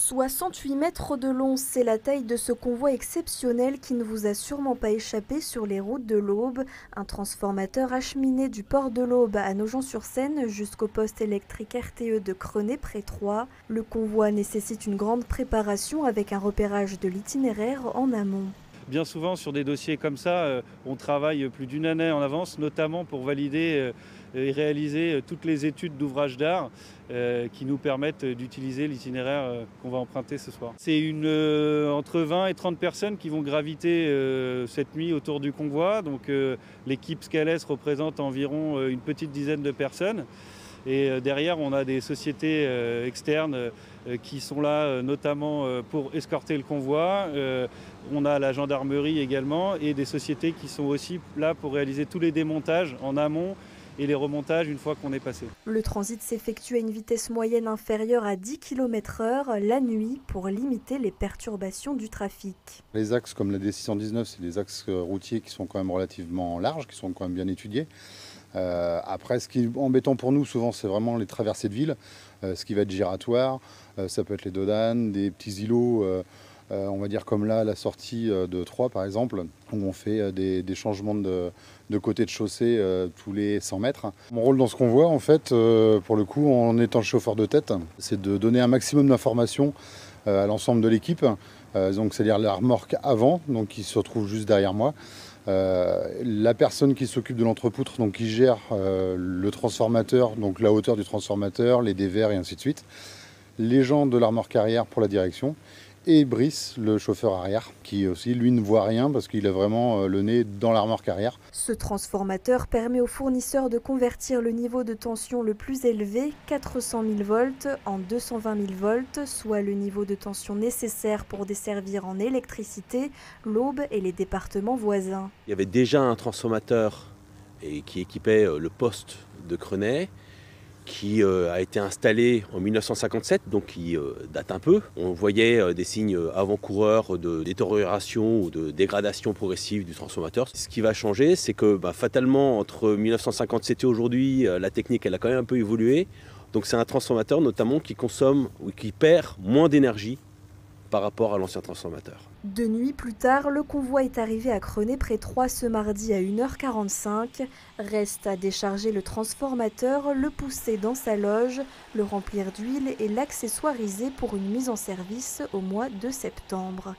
68 mètres de long, c'est la taille de ce convoi exceptionnel qui ne vous a sûrement pas échappé sur les routes de l'Aube. Un transformateur acheminé du port de l'Aube à Nogent-sur-Seine jusqu'au poste électrique RTE de Crenay près Troyes. Le convoi nécessite une grande préparation avec un repérage de l'itinéraire en amont. Bien souvent, sur des dossiers comme ça, on travaille plus d'une année en avance, notamment pour valider et réaliser toutes les études d'ouvrages d'art qui nous permettent d'utiliser l'itinéraire qu'on va emprunter ce soir. C'est entre 20 et 30 personnes qui vont graviter cette nuit autour du convoi. Donc l'équipe Scalès représente environ une petite dizaine de personnes. Et derrière, on a des sociétés externes qui sont là notamment pour escorter le convoi. On a la gendarmerie également et des sociétés qui sont aussi là pour réaliser tous les démontages en amont et les remontages une fois qu'on est passé. Le transit s'effectue à une vitesse moyenne inférieure à 10 km/h la nuit pour limiter les perturbations du trafic. Les axes comme la D619, c'est des axes routiers qui sont quand même relativement larges, qui sont quand même bien étudiés. Après, ce qui est embêtant pour nous, souvent, c'est vraiment les traversées de ville, ce qui va être giratoire. Ça peut être les dodanes, des petits îlots, on va dire comme là, la sortie de Troyes, par exemple, où on fait des changements de côté de chaussée tous les 100 mètres. Mon rôle dans ce convoi, en fait, pour le coup, en étant chauffeur de tête, c'est de donner un maximum d'informations à l'ensemble de l'équipe, donc c'est-à-dire la remorque avant, donc qui se retrouve juste derrière moi. La personne qui s'occupe de l'entrepoutre, donc qui gère le transformateur, donc la hauteur du transformateur, les dévers et ainsi de suite. Les gens de la remorque arrière pour la direction. Et Brice, le chauffeur arrière, qui aussi, lui, ne voit rien parce qu'il a vraiment le nez dans la remorque arrière. Ce transformateur permet aux fournisseurs de convertir le niveau de tension le plus élevé, 400 000 volts, en 220 000 volts, soit le niveau de tension nécessaire pour desservir en électricité l'Aube et les départements voisins. Il y avait déjà un transformateur qui équipait le poste de Crenay, qui a été installé en 1957, donc qui date un peu. On voyait des signes avant-coureurs de détérioration ou de dégradation progressive du transformateur. Ce qui va changer, c'est que fatalement, entre 1957 et aujourd'hui, la technique elle a quand même un peu évolué. Donc c'est un transformateur notamment qui consomme ou qui perd moins d'énergie par rapport à l'ancien transformateur. 2 nuits plus tard, le convoi est arrivé à Crenay près Troyes ce mardi à 1h45. Reste à décharger le transformateur, le pousser dans sa loge, le remplir d'huile et l'accessoiriser pour une mise en service au mois de septembre.